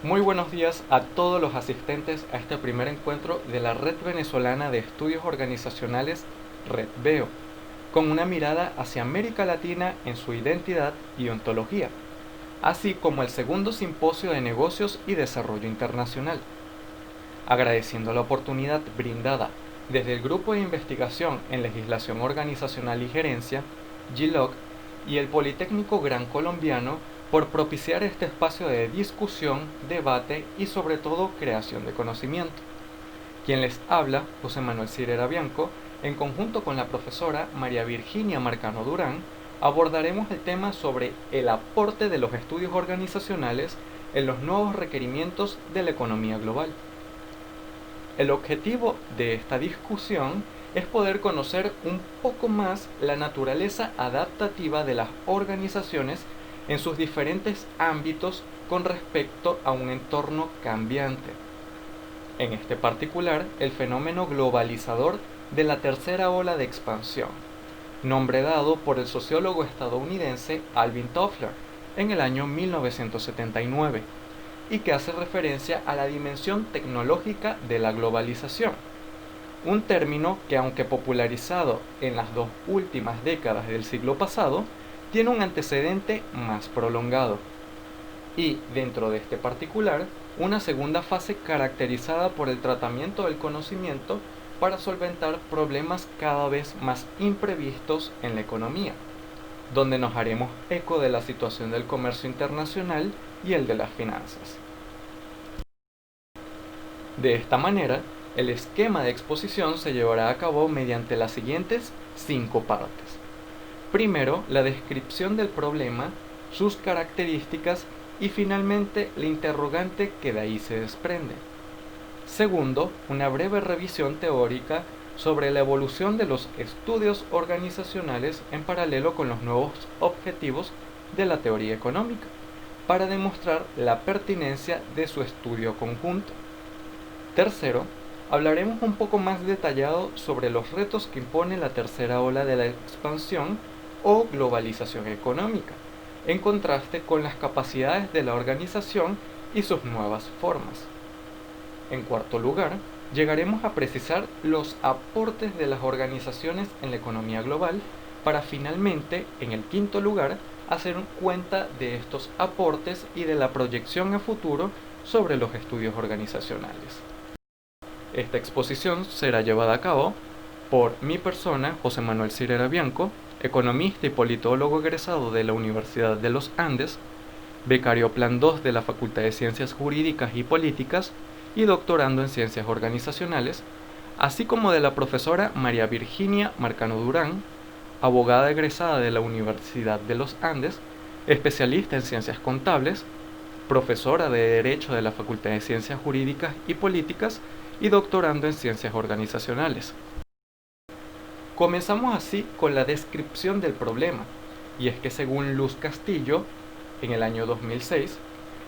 Muy buenos días a todos los asistentes a este primer encuentro de la Red Venezolana de Estudios Organizacionales, Red VEO, con una mirada hacia América Latina en su identidad y ontología, así como el segundo simposio de negocios y desarrollo internacional. Agradeciendo la oportunidad brindada desde el Grupo de Investigación en Legislación Organizacional y Gerencia, GLOG, y el Politécnico Gran Colombiano por propiciar este espacio de discusión, debate y sobre todo creación de conocimiento. Quien les habla, José Manuel Cirera Bianco, en conjunto con la profesora María Virginia Marcano Durán, abordaremos el tema sobre el aporte de los estudios organizacionales en los nuevos requerimientos de la economía global. El objetivo de esta discusión es poder conocer un poco más la naturaleza adaptativa de las organizaciones en sus diferentes ámbitos con respecto a un entorno cambiante. En este particular, el fenómeno globalizador de la tercera ola de expansión, nombre dado por el sociólogo estadounidense Alvin Toffler en el año 1979, y que hace referencia a la dimensión tecnológica de la globalización, un término que, aunque popularizado en las dos últimas décadas del siglo pasado, tiene un antecedente más prolongado, y, dentro de este particular, una segunda fase caracterizada por el tratamiento del conocimiento para solventar problemas cada vez más imprevistos en la economía, donde nos haremos eco de la situación del comercio internacional y el de las finanzas. De esta manera, el esquema de exposición se llevará a cabo mediante las siguientes 5 partes. Primero, la descripción del problema, sus características y finalmente la interrogante que de ahí se desprende. Segundo, una breve revisión teórica sobre la evolución de los estudios organizacionales en paralelo con los nuevos objetivos de la teoría económica, para demostrar la pertinencia de su estudio conjunto. Tercero, hablaremos un poco más detallado sobre los retos que impone la tercera ola de la expansión o globalización económica, en contraste con las capacidades de la organización y sus nuevas formas. En cuarto lugar, llegaremos a precisar los aportes de las organizaciones en la economía global para finalmente, en el quinto lugar, hacer cuenta de estos aportes y de la proyección a futuro sobre los estudios organizacionales. Esta exposición será llevada a cabo por mi persona, José Manuel Cirera Bianco, economista y politólogo egresado de la Universidad de los Andes, becario Plan 2 de la Facultad de Ciencias Jurídicas y Políticas y doctorando en Ciencias Organizacionales, así como de la profesora María Virginia Marcano Durán, abogada egresada de la Universidad de los Andes, especialista en Ciencias Contables, profesora de Derecho de la Facultad de Ciencias Jurídicas y Políticas y doctorando en Ciencias Organizacionales. Comenzamos así con la descripción del problema, y es que según Luz Castillo, en el año 2006,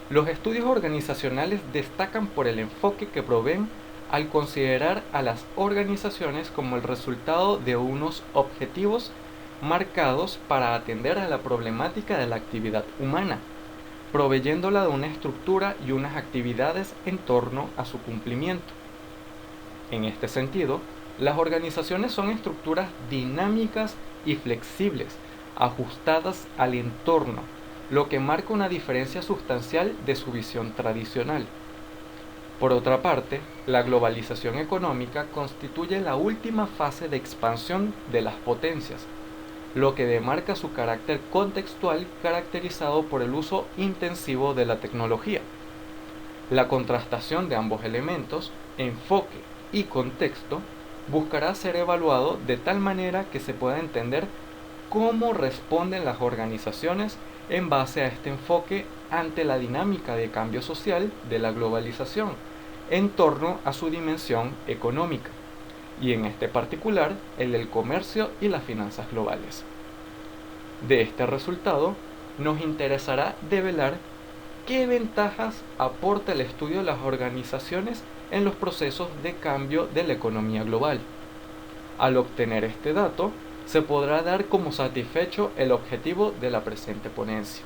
los estudios organizacionales destacan por el enfoque que proveen al considerar a las organizaciones como el resultado de unos objetivos marcados para atender a la problemática de la actividad humana, proveyéndola de una estructura y unas actividades en torno a su cumplimiento. En este sentido, las organizaciones son estructuras dinámicas y flexibles, ajustadas al entorno, lo que marca una diferencia sustancial de su visión tradicional. Por otra parte, la globalización económica constituye la última fase de expansión de las potencias, lo que demarca su carácter contextual caracterizado por el uso intensivo de la tecnología. La contrastación de ambos elementos, enfoque y contexto, buscará ser evaluado de tal manera que se pueda entender cómo responden las organizaciones en base a este enfoque ante la dinámica de cambio social de la globalización en torno a su dimensión económica, y en este particular el del comercio y las finanzas globales. De este resultado, nos interesará develar qué ventajas aporta el estudio de las organizaciones en los procesos de cambio de la economía global. Al obtener este dato, se podrá dar como satisfecho el objetivo de la presente ponencia.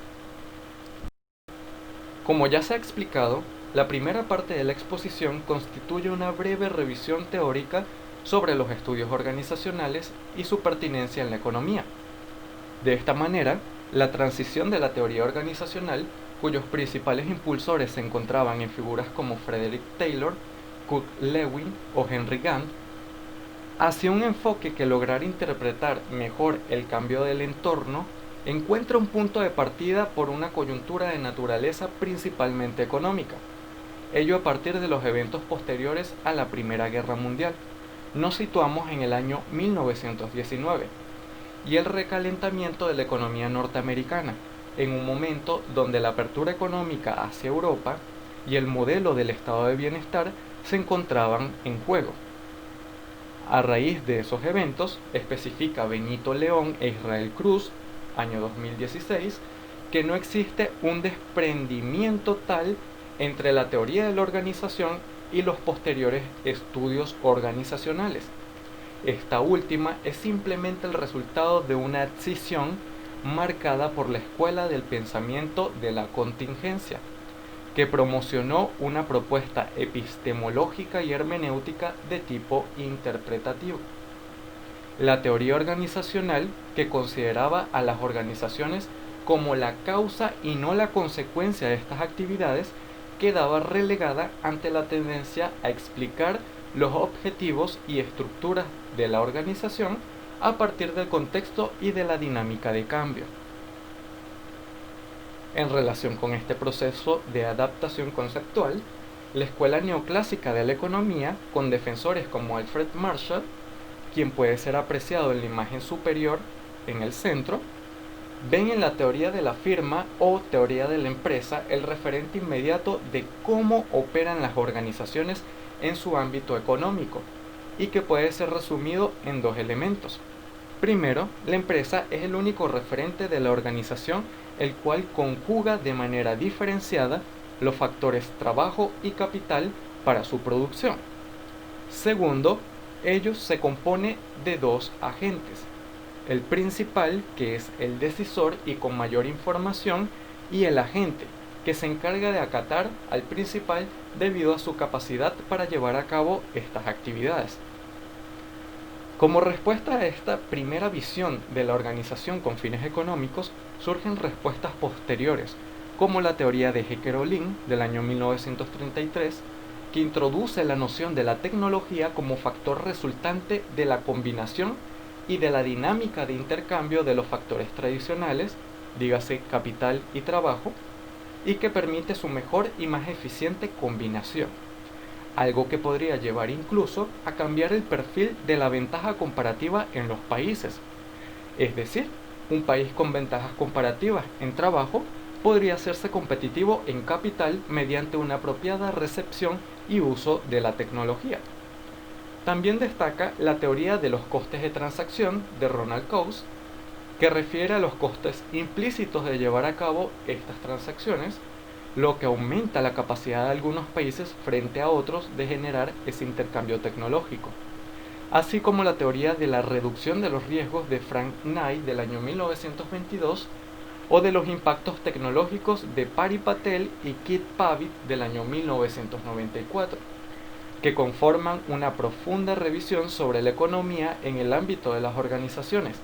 Como ya se ha explicado, La primera parte de la exposición constituye una breve revisión teórica sobre los estudios organizacionales y su pertinencia en la economía. De esta manera, la transición de la teoría organizacional, cuyos principales impulsores se encontraban en figuras como Frederick Taylor, Kurt Lewin o Henry Gantt, hacia un enfoque que lograra interpretar mejor el cambio del entorno, encuentra un punto de partida por una coyuntura de naturaleza principalmente económica, ello a partir de los eventos posteriores a la Primera Guerra Mundial. Nos situamos en el año 1919 y el recalentamiento de la economía norteamericana, en un momento donde la apertura económica hacia Europa y el modelo del estado de bienestar se encontraban en juego. A raíz de esos eventos, especifica Benito León e Israel Cruz, año 2016, que no existe un desprendimiento tal entre la teoría de la organización y los posteriores estudios organizacionales. Esta última es simplemente el resultado de una escisión marcada por la escuela del pensamiento de la contingencia, que promocionó una propuesta epistemológica y hermenéutica de tipo interpretativo. La teoría organizacional, que consideraba a las organizaciones como la causa y no la consecuencia de estas actividades, quedaba relegada ante la tendencia a explicar los objetivos y estructuras de la organización a partir del contexto y de la dinámica de cambio. En relación con este proceso de adaptación conceptual, la escuela neoclásica de la economía, con defensores como Alfred Marshall, quien puede ser apreciado en la imagen superior en el centro, ven en la teoría de la firma o teoría de la empresa el referente inmediato de cómo operan las organizaciones en su ámbito económico y que puede ser resumido en dos elementos. Primero, la empresa es el único referente de la organización el cual conjuga de manera diferenciada los factores trabajo y capital para su producción. Segundo, ello se compone de dos agentes. El principal, que es el decisor y con mayor información, y el agente, que se encarga de acatar al principal debido a su capacidad para llevar a cabo estas actividades. Como respuesta a esta primera visión de la organización con fines económicos, surgen respuestas posteriores, como la teoría de Hecker-Ohlin del año 1933, que introduce la noción de la tecnología como factor resultante de la combinación y de la dinámica de intercambio de los factores tradicionales, dígase capital y trabajo, y que permite su mejor y más eficiente combinación, algo que podría llevar incluso a cambiar el perfil de la ventaja comparativa en los países. Es decir, un país con ventajas comparativas en trabajo podría hacerse competitivo en capital mediante una apropiada recepción y uso de la tecnología. También destaca la teoría de los costes de transacción de Ronald Coase, que refiere a los costes implícitos de llevar a cabo estas transacciones, lo que aumenta la capacidad de algunos países frente a otros de generar ese intercambio tecnológico, así como la teoría de la reducción de los riesgos de Frank Knight del año 1922 o de los impactos tecnológicos de Pari Patel y Kit Pavitt del año 1994, que conforman una profunda revisión sobre la economía en el ámbito de las organizaciones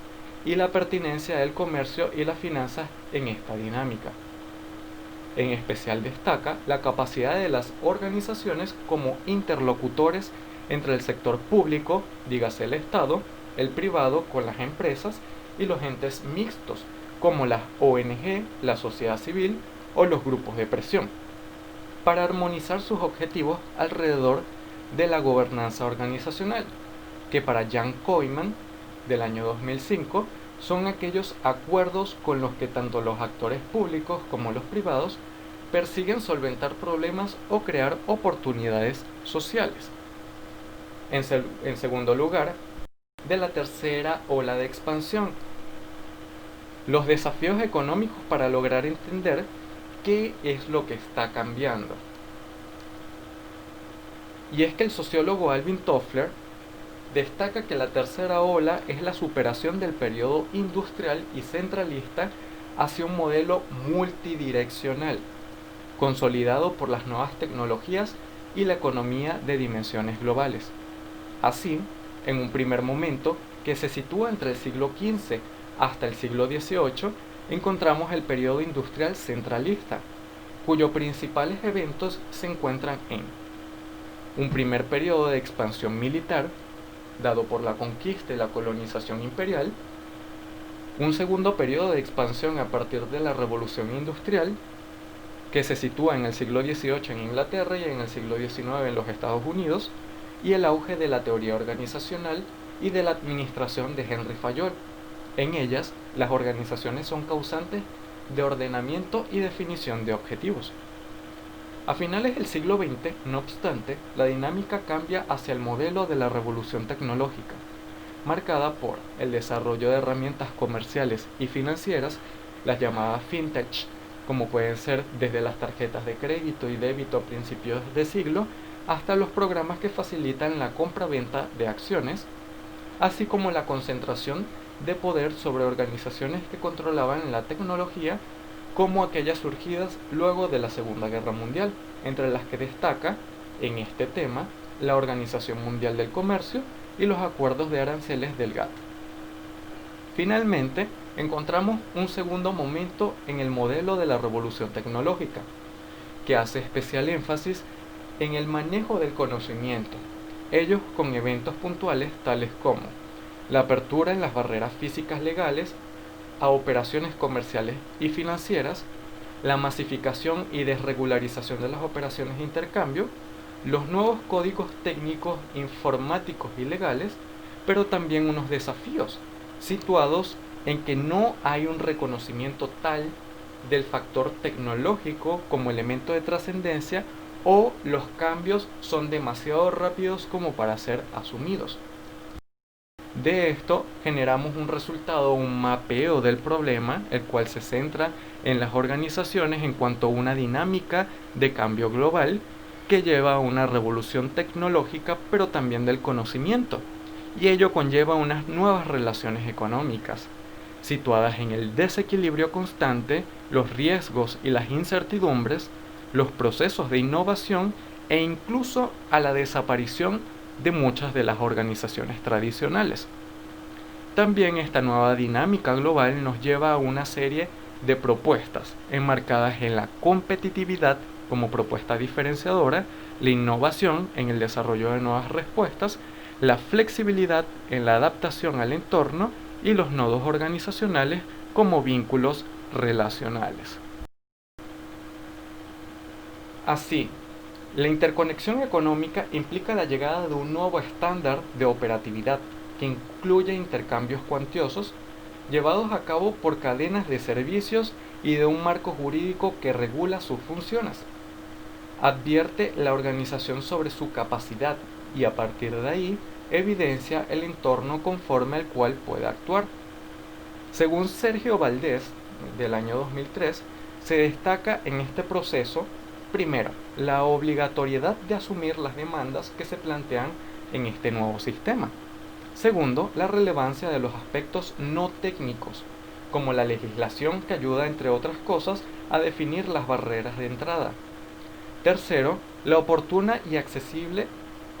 y la pertinencia del comercio y las finanzas en esta dinámica. En especial destaca la capacidad de las organizaciones como interlocutores entre el sector público, dígase el Estado, el privado con las empresas y los entes mixtos, como las ONG, la sociedad civil o los grupos de presión, para armonizar sus objetivos alrededor de la gobernanza organizacional, que para Jan Koyman, del año 2005, son aquellos acuerdos con los que tanto los actores públicos como los privados persiguen solventar problemas o crear oportunidades sociales. En segundo lugar, de la tercera ola de expansión, los desafíos económicos para lograr entender qué es lo que está cambiando. Y es que el sociólogo Alvin Toffler destaca que la tercera ola es la superación del periodo industrial y centralista hacia un modelo multidireccional, consolidado por las nuevas tecnologías y la economía de dimensiones globales. Así, en un primer momento, que se sitúa entre el siglo XV hasta el siglo XVIII, encontramos el periodo industrial centralista, cuyos principales eventos se encuentran en un primer periodo de expansión militar, dado por la conquista y la colonización imperial, un segundo periodo de expansión a partir de la Revolución Industrial, que se sitúa en el siglo XVIII en Inglaterra y en el siglo XIX en los Estados Unidos, y el auge de la teoría organizacional y de la administración de Henry Fayol. En ellas, las organizaciones son causantes de ordenamiento y definición de objetivos. A finales del siglo XX, no obstante, la dinámica cambia hacia el modelo de la revolución tecnológica, marcada por el desarrollo de herramientas comerciales y financieras, las llamadas fintech, como pueden ser desde las tarjetas de crédito y débito a principios de siglo, hasta los programas que facilitan la compra-venta de acciones, así como la concentración de poder sobre organizaciones que controlaban la tecnología, como aquellas surgidas luego de la Segunda Guerra Mundial, entre las que destaca, en este tema, la Organización Mundial del Comercio y los acuerdos de aranceles del GATT. Finalmente, encontramos un segundo momento en el modelo de la revolución tecnológica, que hace especial énfasis en el manejo del conocimiento, ellos con eventos puntuales tales como la apertura en las barreras físicas legales a operaciones comerciales y financieras, la masificación y desregularización de las operaciones de intercambio, los nuevos códigos técnicos informáticos y legales, pero también unos desafíos situados en que no hay un reconocimiento tal del factor tecnológico como elemento de trascendencia, o los cambios son demasiado rápidos como para ser asumidos. De esto generamos un resultado, un mapeo del problema, el cual se centra en las organizaciones en cuanto a una dinámica de cambio global que lleva a una revolución tecnológica, pero también del conocimiento, y ello conlleva unas nuevas relaciones económicas, situadas en el desequilibrio constante, los riesgos y las incertidumbres, los procesos de innovación e incluso a la desaparición de muchas de las organizaciones tradicionales. También esta nueva dinámica global nos lleva a una serie de propuestas enmarcadas en la competitividad como propuesta diferenciadora, la innovación en el desarrollo de nuevas respuestas, la flexibilidad en la adaptación al entorno y los nodos organizacionales como vínculos relacionales. Así, la interconexión económica implica la llegada de un nuevo estándar de operatividad que incluye intercambios cuantiosos llevados a cabo por cadenas de servicios y de un marco jurídico que regula sus funciones. Advierte la organización sobre su capacidad y a partir de ahí evidencia el entorno conforme al cual puede actuar. Según Sergio Valdés, del año 2003, se destaca en este proceso, primero, la obligatoriedad de asumir las demandas que se plantean en este nuevo sistema. Segundo, la relevancia de los aspectos no técnicos, como la legislación que ayuda, entre otras cosas, a definir las barreras de entrada. Tercero, la oportuna y accesible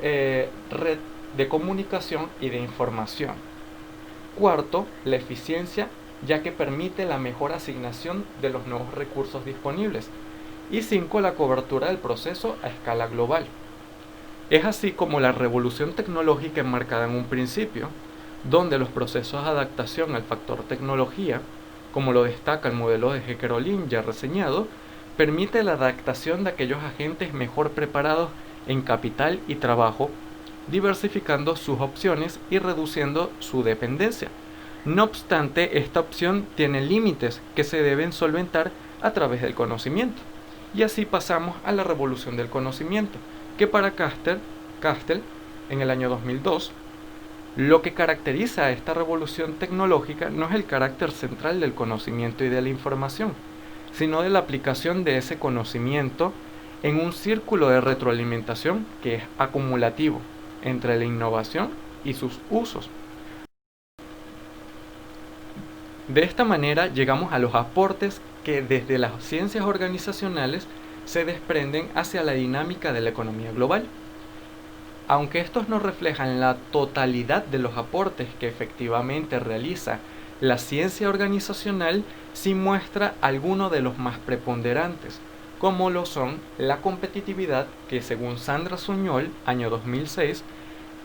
red de comunicación y de información. Cuarto, la eficiencia, ya que permite la mejor asignación de los nuevos recursos disponibles. Y 5. La cobertura del proceso a escala global. Es así como la revolución tecnológica enmarcada en un principio, donde los procesos de adaptación al factor tecnología, como lo destaca el modelo de Hecker-Ohlin ya reseñado, permite la adaptación de aquellos agentes mejor preparados en capital y trabajo, diversificando sus opciones y reduciendo su dependencia. No obstante, esta opción tiene límites que se deben solventar a través del conocimiento. Y así pasamos a la revolución del conocimiento, que para Kastel, en el año 2002, lo que caracteriza a esta revolución tecnológica no es el carácter central del conocimiento y de la información, sino de la aplicación de ese conocimiento en un círculo de retroalimentación que es acumulativo entre la innovación y sus usos. De esta manera llegamos a los aportes que desde las ciencias organizacionales se desprenden hacia la dinámica de la economía global. Aunque estos no reflejan la totalidad de los aportes que efectivamente realiza la ciencia organizacional, sí muestra algunos de los más preponderantes, como lo son la competitividad, que según Sandra Suñol, año 2006,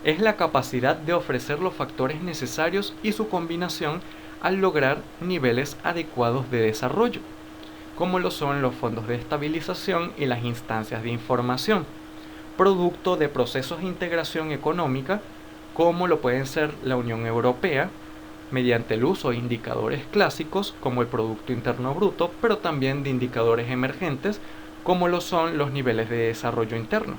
es la capacidad de ofrecer los factores necesarios y su combinación al lograr niveles adecuados de desarrollo, como lo son los fondos de estabilización y las instancias de información, producto de procesos de integración económica, como lo pueden ser la Unión Europea, mediante el uso de indicadores clásicos como el Producto Interno Bruto, pero también de indicadores emergentes como lo son los niveles de desarrollo interno.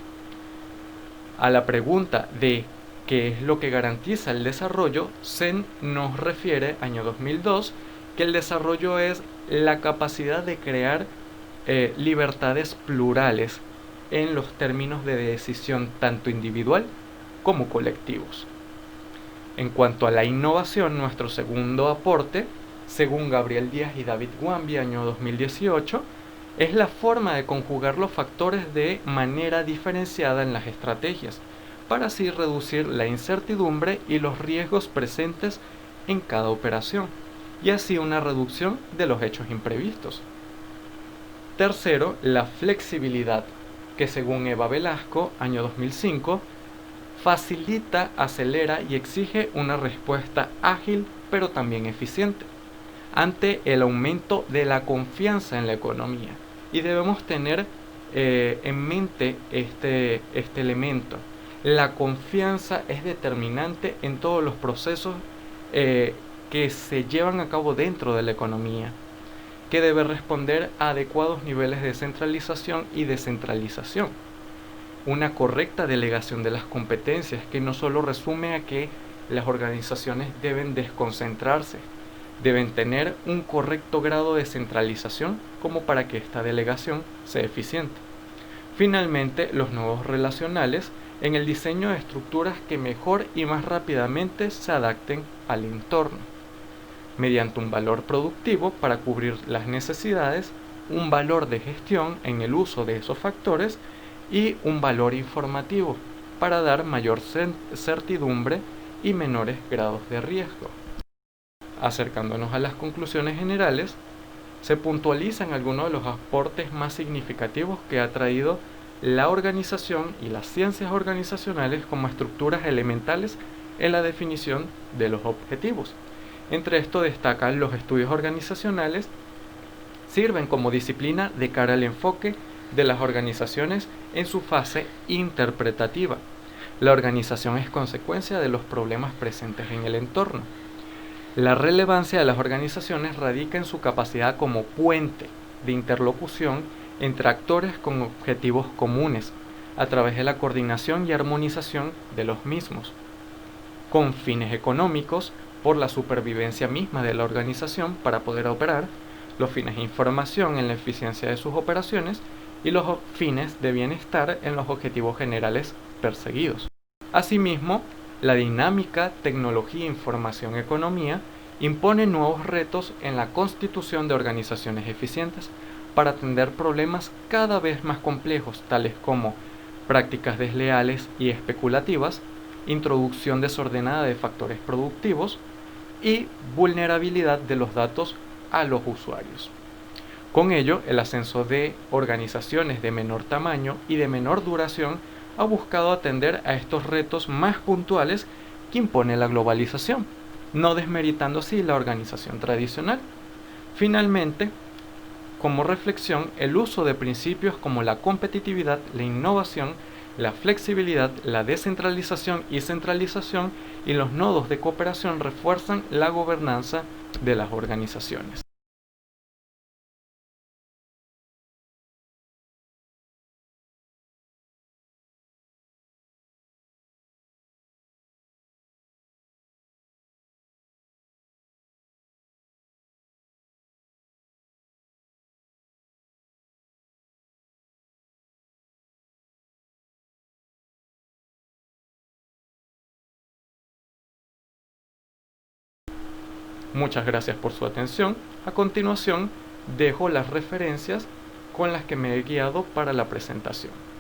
A la pregunta de qué es lo que garantiza el desarrollo, se nos refiere, año 2002, que el desarrollo es la capacidad de crear libertades plurales en los términos de decisión tanto individual como colectivos. En cuanto a la innovación, nuestro segundo aporte, según Gabriel Díaz y David Wamby, año 2018, es la forma de conjugar los factores de manera diferenciada en las estrategias, para así reducir la incertidumbre y los riesgos presentes en cada operación, y así una reducción de los hechos imprevistos. Tercero, la flexibilidad, que según Eva Velasco, año 2005, facilita, acelera y exige una respuesta ágil pero también eficiente ante el aumento de la confianza en la economía. Y debemos tener en mente este elemento. La confianza es determinante en todos los procesos que se llevan a cabo dentro de la economía, que debe responder a adecuados niveles de centralización y descentralización. Una correcta delegación de las competencias, que no solo resume a que las organizaciones deben desconcentrarse, deben tener un correcto grado de centralización como para que esta delegación sea eficiente. Finalmente, los nodos relacionales en el diseño de estructuras que mejor y más rápidamente se adapten al entorno, mediante un valor productivo para cubrir las necesidades, un valor de gestión en el uso de esos factores y un valor informativo para dar mayor certidumbre y menores grados de riesgo. Acercándonos a las conclusiones generales, se puntualizan algunos de los aportes más significativos que ha traído la organización y las ciencias organizacionales como estructuras elementales en la definición de los objetivos. Entre esto destacan los estudios organizacionales, sirven como disciplina de cara al enfoque de las organizaciones en su fase interpretativa. La organización es consecuencia de los problemas presentes en el entorno. La relevancia de las organizaciones radica en su capacidad como puente de interlocución entre actores con objetivos comunes, a través de la coordinación y armonización de los mismos, con fines económicos, por la supervivencia misma de la organización para poder operar, los fines de información en la eficiencia de sus operaciones y los fines de bienestar en los objetivos generales perseguidos. Asimismo, la dinámica, tecnología, información, economía impone nuevos retos en la constitución de organizaciones eficientes para atender problemas cada vez más complejos, tales como prácticas desleales y especulativas, introducción desordenada de factores productivos y vulnerabilidad de los datos a los usuarios. Con ello, el ascenso de organizaciones de menor tamaño y de menor duración ha buscado atender a estos retos más puntuales que impone la globalización, no desmeritando así la organización tradicional. Finalmente, como reflexión, el uso de principios como la competitividad, la innovación, la flexibilidad, la descentralización y centralización y los nodos de cooperación refuerzan la gobernanza de las organizaciones. Muchas gracias por su atención. A continuación, dejo las referencias con las que me he guiado para la presentación.